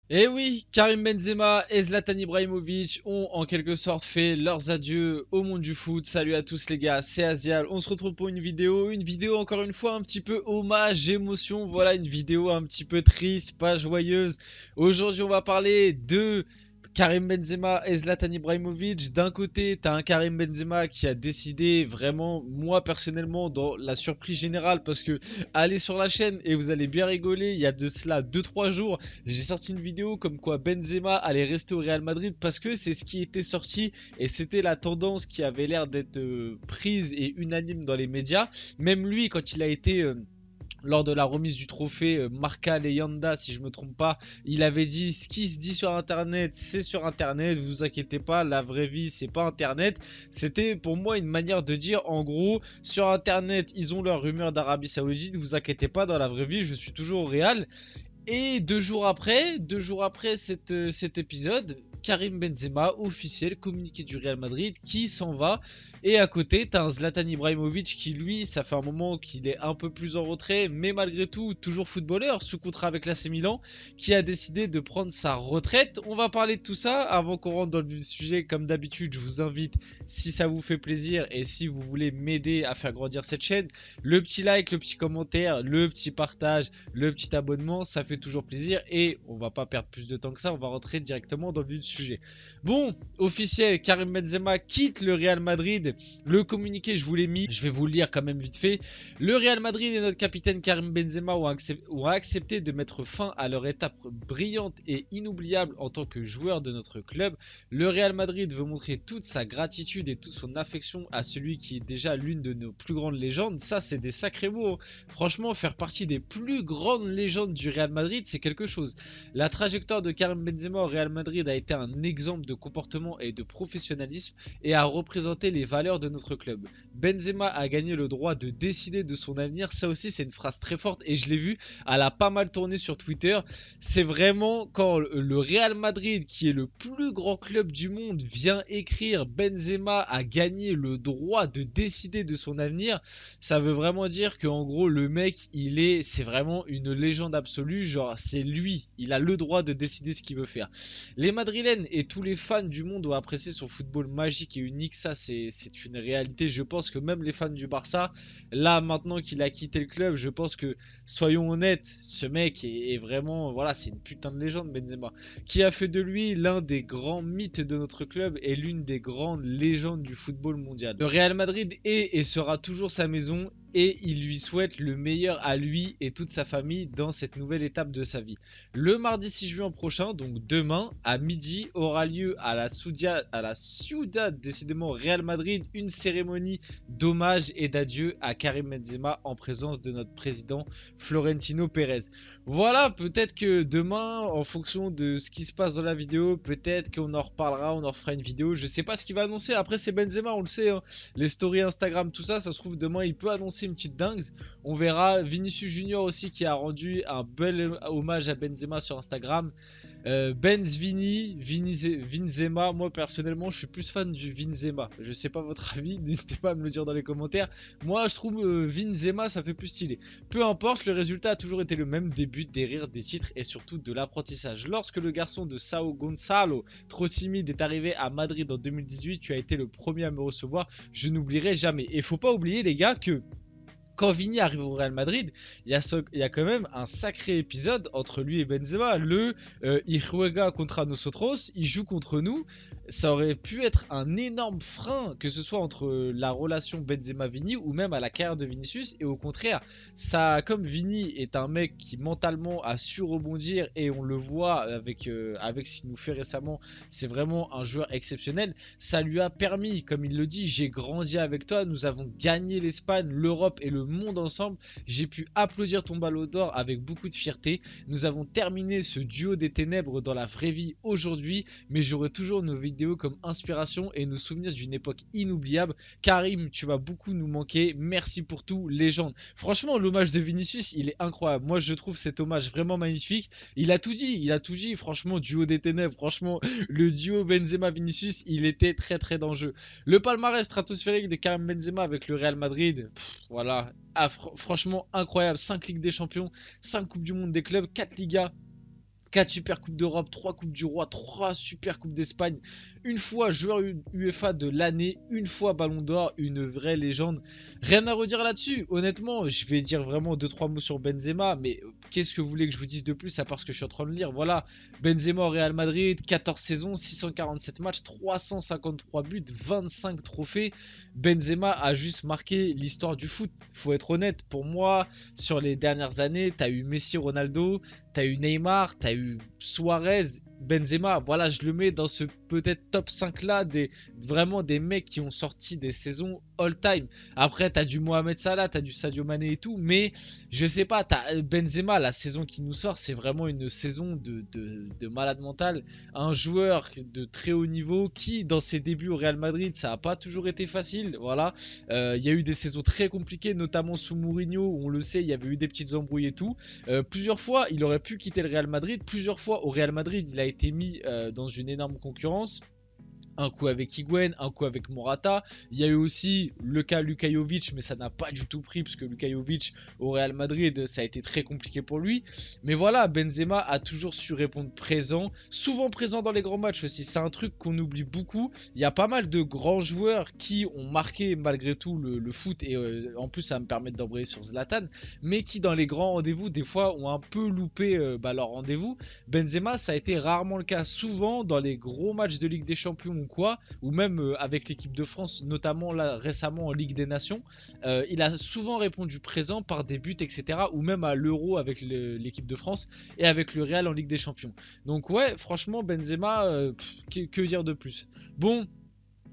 Et oui, Karim Benzema et Zlatan Ibrahimovic ont en quelque sorte fait leurs adieux au monde du foot. Salut à tous les gars, c'est Azial. On se retrouve pour une vidéo encore une fois un petit peu hommage, émotion. Voilà, une vidéo un petit peu triste, pas joyeuse. Aujourd'hui, on va parler de Karim Benzema et Zlatan Ibrahimovic. D'un côté, t'as un Karim Benzema qui a décidé vraiment, moi personnellement, dans la surprise générale, parce que allez sur la chaîne et vous allez bien rigoler. Il y a de cela 2 3 jours. J'ai sorti une vidéo comme quoi Benzema allait rester au Real Madrid parce que c'est ce qui était sorti et c'était la tendance qui avait l'air d'être prise et unanime dans les médias. Même lui, quand il a été lors de la remise du trophée Marca Leyenda, si je me trompe pas, il avait dit ce qui se dit sur internet, c'est sur internet, vous inquiétez pas, la vraie vie c'est pas internet. C'était pour moi une manière de dire en gros, sur internet ils ont leur rumeur d'Arabie Saoudite, vous inquiétez pas, dans la vraie vie je suis toujours au Real. Et 2 jours après cet épisode, Karim Benzema, officiel, communiqué du Real Madrid, qui s'en va. Et à côté, t'as un Zlatan Ibrahimovic qui, lui, ça fait un moment qu'il est un peu plus en retrait, mais malgré tout, toujours footballeur, sous contrat avec l'AC Milan, qui a décidé de prendre sa retraite. On va parler de tout ça avant qu'on rentre dans le sujet. Comme d'habitude, je vous invite, si ça vous fait plaisir et si vous voulez m'aider à faire grandir cette chaîne, le petit like, le petit commentaire, le petit partage, le petit abonnement, ça fait toujours plaisir et on va pas perdre plus de temps que ça, on va rentrer directement dans le vif du sujet. Bon, officiel, Karim Benzema quitte le Real Madrid. Le communiqué, je vous l'ai mis, je vais vous le lire quand même vite fait. Le Real Madrid et notre capitaine Karim Benzema ont accepté de mettre fin à leur étape brillante et inoubliable en tant que joueur de notre club. Le Real Madrid veut montrer toute sa gratitude et toute son affection à celui qui est déjà l'une de nos plus grandes légendes. Ça, c'est des sacrés mots. Franchement, faire partie des plus grandes légendes du Real Madrid, c'est quelque chose. La trajectoire de Karim Benzema au Real Madrid a été un exemple de comportement et de professionnalisme et a représenté les valeurs de notre club. Benzema a gagné le droit de décider de son avenir. Ça aussi, c'est une phrase très forte et je l'ai vu, elle a pas mal tourné sur Twitter. C'est vraiment quand le Real Madrid, qui est le plus grand club du monde, vient écrire Benzema a gagné le droit de décider de son avenir, ça veut vraiment dire que en gros le mec c'est vraiment une légende absolue, genre c'est lui, il a le droit de décider ce qu'il veut faire. Les Madrilènes et tous les fans du monde ont apprécié son football magique et unique, ça c'est une réalité. Je pense que même les fans du Barça, là maintenant qu'il a quitté le club, je pense que, soyons honnêtes, ce mec est vraiment, voilà, c'est une putain de légende Benzema, qui a fait de lui l'un des grands mythes de notre club et l'une des grandes légendes du football mondial. Le Real Madrid est et sera toujours sa maison et il lui souhaite le meilleur à lui et toute sa famille dans cette nouvelle étape de sa vie. Le mardi 6 juin prochain, donc demain, à midi, aura lieu à la Ciudad, décidément Real Madrid, une cérémonie d'hommage et d'adieu à Karim Benzema en présence de notre président Florentino Pérez. Voilà, peut-être que demain, en fonction de ce qui se passe dans la vidéo, peut-être qu'on en reparlera, on en refera une vidéo. Je sais pas ce qu'il va annoncer. Après, c'est Benzema, on le sait, hein. Les stories Instagram, tout ça, ça se trouve demain, il peut annoncer une petite dingue. On verra. Vinicius Junior aussi qui a rendu un bel hommage à Benzema sur Instagram. Vinzema, moi personnellement je suis plus fan du Vinzema. Je sais pas votre avis, n'hésitez pas à me le dire dans les commentaires. Moi je trouve Vinzema ça fait plus stylé. Peu importe, le résultat a toujours été le même, des buts, des rires, des titres et surtout de l'apprentissage. Lorsque le garçon de Sao Gonçalo, trop timide, est arrivé à Madrid en 2018, tu as été le premier à me recevoir, je n'oublierai jamais. Et faut pas oublier les gars que quand Vini arrive au Real Madrid, il y a quand même un sacré épisode entre lui et Benzema. Il juega contra nosotros, il joue contre nous. Ça aurait pu être un énorme frein, que ce soit entre la relation Benzema-Vini ou même à la carrière de Vinicius. Et au contraire, ça, comme Vini est un mec qui mentalement a su rebondir et on le voit avec ce qu'il nous fait récemment, c'est vraiment un joueur exceptionnel. Ça lui a permis, comme il le dit, j'ai grandi avec toi, nous avons gagné l'Espagne, l'Europe et le monde ensemble. J'ai pu applaudir ton ballon d'or avec beaucoup de fierté. Nous avons terminé ce duo des ténèbres dans la vraie vie aujourd'hui, mais j'aurai toujours nos vidéos comme inspiration et nos souvenirs d'une époque inoubliable. Karim, tu vas beaucoup nous manquer. Merci pour tout, légende. Franchement, l'hommage de Vinicius, il est incroyable. Moi, je trouve cet hommage vraiment magnifique. Il a tout dit, il a tout dit. Franchement, duo des ténèbres, franchement, le duo Benzema-Vinicius, il était très très dangereux. Le palmarès stratosphérique de Karim Benzema avec le Real Madrid, voilà. Ah, franchement incroyable, 5 Ligues des Champions, 5 Coupes du Monde des clubs, 4 Ligas, 4 Super Coupes d'Europe, 3 Coupes du Roi, 3 Super Coupes d'Espagne, une fois joueur UEFA de l'année, une fois Ballon d'Or, une vraie légende. Rien à redire là-dessus, honnêtement, je vais dire vraiment 2-3 mots sur Benzema, mais qu'est-ce que vous voulez que je vous dise de plus à part ce que je suis en train de lire? Voilà, Benzema au Real Madrid, 14 saisons, 647 matchs, 353 buts, 25 trophées. Benzema a juste marqué l'histoire du foot, faut être honnête, pour moi, sur les dernières années, t'as eu Messi, Ronaldo, t'as eu Neymar, t'as eu Suarez, Benzema. Voilà, je le mets dans ce peut-être top 5 là, vraiment des mecs qui ont sorti des saisons all-time. Après, t'as du Mohamed Salah, t'as du Sadio Mané et tout, mais je sais pas, t'as Benzema, la saison qui nous sort, c'est vraiment une saison de malade mental. Un joueur de très haut niveau qui, dans ses débuts au Real Madrid, ça n'a pas toujours été facile. Voilà, il y a eu des saisons très compliquées, notamment sous Mourinho, où on le sait, il y avait eu des petites embrouilles et tout. Plusieurs fois, il aurait pu quitter le Real Madrid. Plusieurs fois, au Real Madrid, il a été mis dans une énorme concurrence. Un coup avec Higuaín, un coup avec Morata. Il y a eu aussi le cas Luka Jovic, mais ça n'a pas du tout pris, parce que Luka Jovic au Real Madrid, ça a été très compliqué pour lui. Mais voilà, Benzema a toujours su répondre présent, souvent présent dans les grands matchs aussi. C'est un truc qu'on oublie beaucoup. Il y a pas mal de grands joueurs qui ont marqué malgré tout le foot, et en plus ça va me permettre d'embrayer sur Zlatan, mais qui dans les grands rendez-vous, des fois, ont un peu loupé leur rendez-vous. Benzema, ça a été rarement le cas. Souvent, dans les gros matchs de Ligue des Champions quoi, ou même avec l'équipe de France, notamment là récemment en Ligue des Nations, il a souvent répondu présent par des buts, etc. Ou même à l'Euro avec l'équipe de France et avec le Real en Ligue des Champions. Donc ouais, franchement, Benzema, que dire de plus? Bon,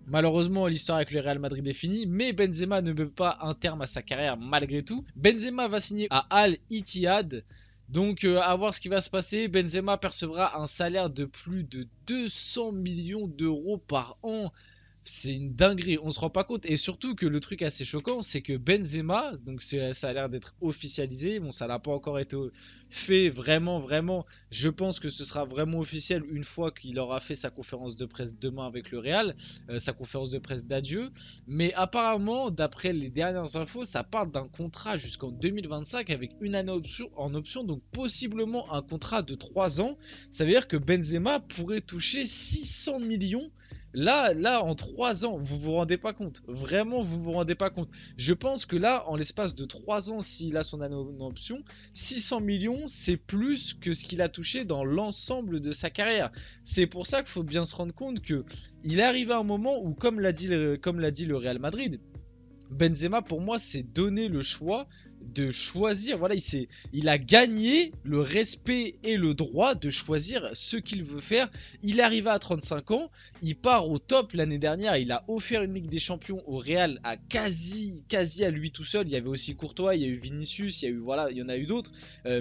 malheureusement, l'histoire avec le Real Madrid est finie, mais Benzema ne veut pas un terme à sa carrière malgré tout. Benzema va signer à Al Ittihad. Donc à voir ce qui va se passer. Benzema percevra un salaire de plus de 200 millions d'euros par an. C'est une dinguerie, on se rend pas compte. Et surtout que le truc assez choquant, c'est que Benzema, donc ça a l'air d'être officialisé. Bon, ça n'a pas encore été fait vraiment. Je pense que ce sera vraiment officiel une fois qu'il aura fait sa conférence de presse demain avec le Real, sa conférence de presse d'adieu. Mais apparemment, d'après les dernières infos, ça parle d'un contrat jusqu'en 2025 avec une année en option, donc possiblement un contrat de 3 ans. Ça veut dire que Benzema pourrait toucher 600 millions. Là, en 3 ans, vous vous rendez pas compte. Vraiment, vous vous rendez pas compte. Je pense que là, en l'espace de 3 ans, s'il a son année en option, 600 millions, c'est plus que ce qu'il a touché dans l'ensemble de sa carrière. C'est pour ça qu'il faut bien se rendre compte que il est arrivé à un moment où, comme l'a dit le Real Madrid, Benzema, pour moi, s'est donné le choix de choisir. Voilà, il a gagné le respect et le droit de choisir ce qu'il veut faire. Il est arrivé à 35 ans, il part au top l'année dernière. Il a offert une Ligue des Champions au Real à quasi à lui tout seul. Il y avait aussi Courtois, il y a eu Vinicius, il y en a eu d'autres.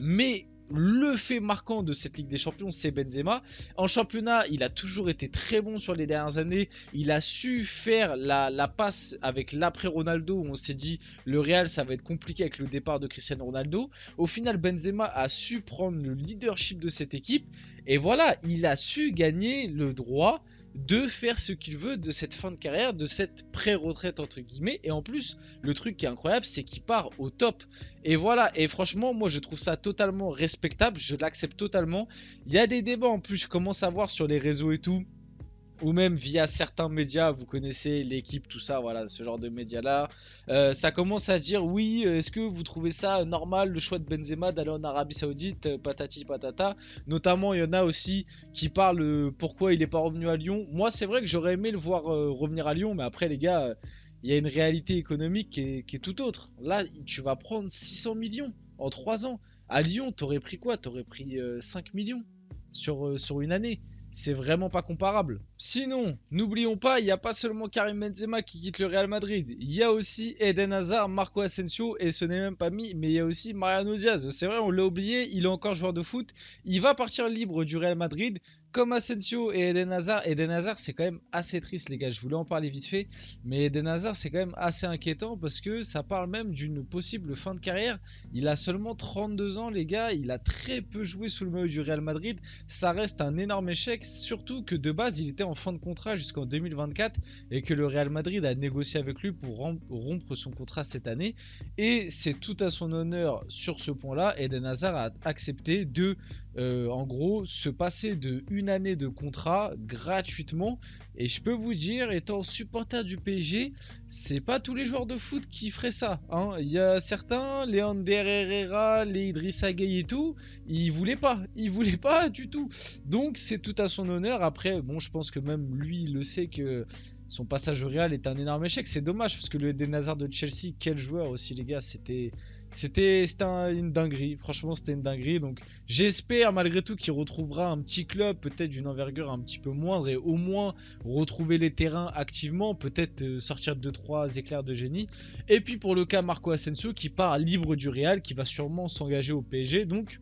Mais le fait marquant de cette Ligue des Champions, c'est Benzema. En championnat, il a toujours été très bon sur les dernières années. Il a su faire la passe avec l'après Ronaldo, où on s'est dit le Real, ça va être compliqué avec le départ de Cristiano Ronaldo. Au final, Benzema a su prendre le leadership de cette équipe. Et voilà, il a su gagner le droit de faire ce qu'il veut de cette fin de carrière, de cette pré-retraite entre guillemets. Et en plus, le truc qui est incroyable, c'est qu'il part au top. Et voilà, et franchement, moi je trouve ça totalement respectable, je l'accepte totalement. Il y a des débats en plus, je commence à voir sur les réseaux et tout, ou même via certains médias, vous connaissez l'équipe, tout ça, voilà, ce genre de médias-là. Ça commence à dire, oui, est-ce que vous trouvez ça normal, le choix de Benzema d'aller en Arabie Saoudite, patati patata. Notamment, il y en a aussi qui parlent pourquoi il n'est pas revenu à Lyon. Moi, c'est vrai que j'aurais aimé le voir revenir à Lyon, mais après, les gars, il y a une réalité économique qui est tout autre. Là, tu vas prendre 600 millions en 3 ans. À Lyon, t'aurais pris quoi? T'aurais pris 5 millions sur une année. C'est vraiment pas comparable. Sinon, n'oublions pas, il n'y a pas seulement Karim Benzema qui quitte le Real Madrid. Il y a aussi Eden Hazard, Marco Asensio, et ce n'est même pas mis, mais il y a aussi Mariano Diaz. C'est vrai, on l'a oublié, il est encore joueur de foot. Il va partir libre du Real Madrid. Comme Asensio et Eden Hazard, c'est quand même assez triste, les gars. Je voulais en parler vite fait, mais Eden Hazard, c'est quand même assez inquiétant parce que ça parle même d'une possible fin de carrière. Il a seulement 32 ans, les gars. Il a très peu joué sous le maillot du Real Madrid. Ça reste un énorme échec, surtout que de base, il était en fin de contrat jusqu'en 2024 et que le Real Madrid a négocié avec lui pour rompre son contrat cette année. Et c'est tout à son honneur sur ce point-là. Eden Hazard a accepté de en gros, se passer de une année de contrat gratuitement. Et je peux vous dire, étant supporter du PSG, c'est pas tous les joueurs de foot qui feraient ça, hein. Il y a certains, les Ander Herrera, les Idrissa Gueye et tout, ils voulaient pas du tout. Donc c'est tout à son honneur. Après, bon, je pense que même lui, il le sait que son passage au Real est un énorme échec. C'est dommage parce que le Eden Hazard de Chelsea, quel joueur aussi, les gars. C'était une dinguerie. Franchement, c'était une dinguerie. Donc, j'espère malgré tout qu'il retrouvera un petit club, peut-être d'une envergure un petit peu moindre, et au moins retrouver les terrains activement, peut-être sortir 2-3 éclairs de génie. Et puis pour le cas Marco Asensio qui part libre du Real, qui va sûrement s'engager au PSG. Donc,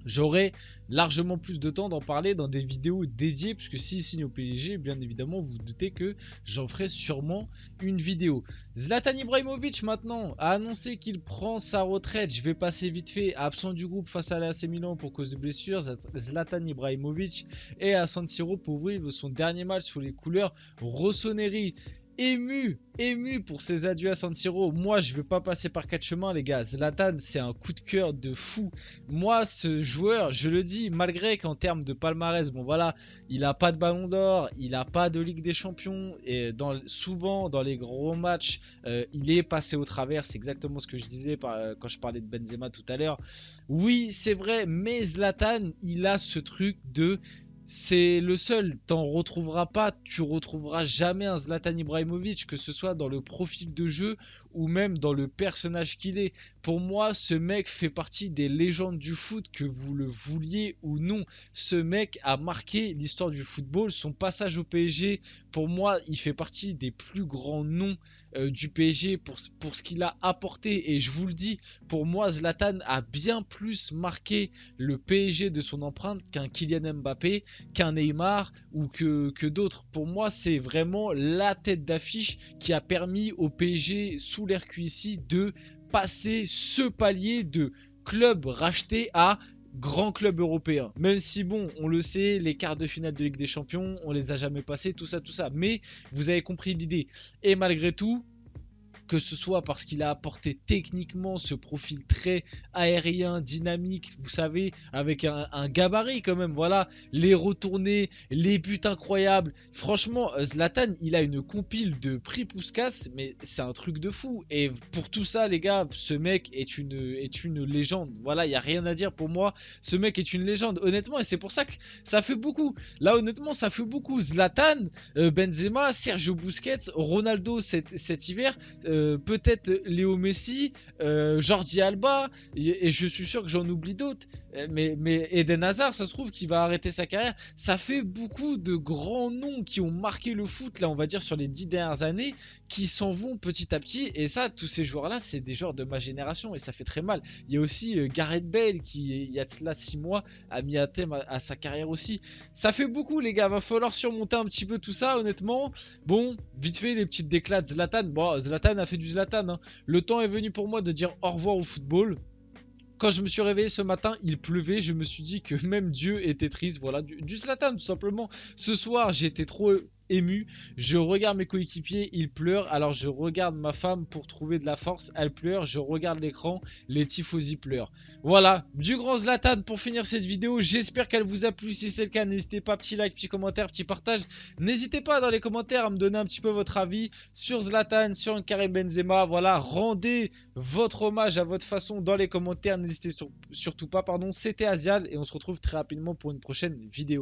j'aurai largement plus de temps d'en parler dans des vidéos dédiées, puisque s'il signe au PSG, bien évidemment, vous vous doutez que j'en ferai sûrement une vidéo. Zlatan Ibrahimovic, maintenant, a annoncé qu'il prend sa retraite. Je vais passer vite fait, absent du groupe face à l'AC Milan pour cause de blessure. Zlatan Ibrahimovic est à San Siro pour vivre son dernier match sous les couleurs rossoneri. Ému pour ses adieux à San Siro. Moi, je vais pas passer par quatre chemins, les gars. Zlatan, c'est un coup de cœur de fou. Moi, ce joueur, je le dis, malgré qu'en termes de palmarès, bon voilà, il a pas de Ballon d'Or, il a pas de Ligue des Champions, et souvent dans les gros matchs, il est passé au travers. C'est exactement ce que je disais quand je parlais de Benzema tout à l'heure. Oui, c'est vrai, mais Zlatan, il a ce truc de... C'est le seul, t'en retrouveras pas, tu retrouveras jamais un Zlatan Ibrahimovic, que ce soit dans le profil de jeu ou même dans le personnage qu'il est. Pour moi, ce mec fait partie des légendes du foot, que vous le vouliez ou non. Ce mec a marqué l'histoire du football, son passage au PSG, pour moi, il fait partie des plus grands noms du PSG pour ce qu'il a apporté. Et je vous le dis, pour moi, Zlatan a bien plus marqué le PSG de son empreinte qu'un Kylian Mbappé, qu'un Neymar ou que d'autres. Pour moi, c'est vraiment la tête d'affiche qui a permis au PSG sous l'ère QSI de passer ce palier de club racheté à grand club européen. Même si bon, on le sait, les quarts de finale de Ligue des Champions, on les a jamais passés, tout ça. Mais vous avez compris l'idée. Et malgré tout, que ce soit parce qu'il a apporté techniquement ce profil très aérien, dynamique, vous savez, avec un gabarit quand même, voilà, les retournées, les buts incroyables. Franchement, Zlatan, il a une compile de prix Puskas, mais c'est un truc de fou. Et pour tout ça, les gars, ce mec est une légende. Voilà, il n'y a rien à dire pour moi. Ce mec est une légende, honnêtement, et c'est pour ça que ça fait beaucoup. Là, honnêtement, ça fait beaucoup. Zlatan, Benzema, Sergio Busquets, Ronaldo cet hiver, peut-être Léo Messi, Jordi Alba, et je suis sûr que j'en oublie d'autres. Mais Eden Hazard, ça se trouve qu'il va arrêter sa carrière. Ça fait beaucoup de grands noms qui ont marqué le foot, là, on va dire, sur les 10 dernières années, qui s'en vont petit à petit. Et ça, tous ces joueurs-là, c'est des joueurs de ma génération, et ça fait très mal. Il y a aussi Gareth Bale, qui, il y a de cela 6 mois, a mis à terme à sa carrière aussi. Ça fait beaucoup, les gars. Va falloir surmonter un petit peu tout ça, honnêtement. Bon, vite fait, les petites déclats de Zlatan. Bon, Zlatan a fait du Zlatan, hein. Le temps est venu pour moi de dire au revoir au football. Quand je me suis réveillé ce matin, il pleuvait. Je me suis dit que même Dieu était triste. Voilà, du Zlatan tout simplement. Ce soir, j'étais trop ému. Je regarde mes coéquipiers, ils pleurent. Alors je regarde ma femme pour trouver de la force. Elle pleure. Je regarde l'écran. Les tifosi pleurent. Voilà, du grand Zlatan pour finir cette vidéo. J'espère qu'elle vous a plu. Si c'est le cas, n'hésitez pas. Petit like, petit commentaire, petit partage. N'hésitez pas dans les commentaires à me donner un petit peu votre avis sur Zlatan, sur Karim Benzema. Voilà, rendez votre hommage à votre façon dans les commentaires. N'hésitez surtout pas, pardon. C'était Azial et on se retrouve très rapidement pour une prochaine vidéo.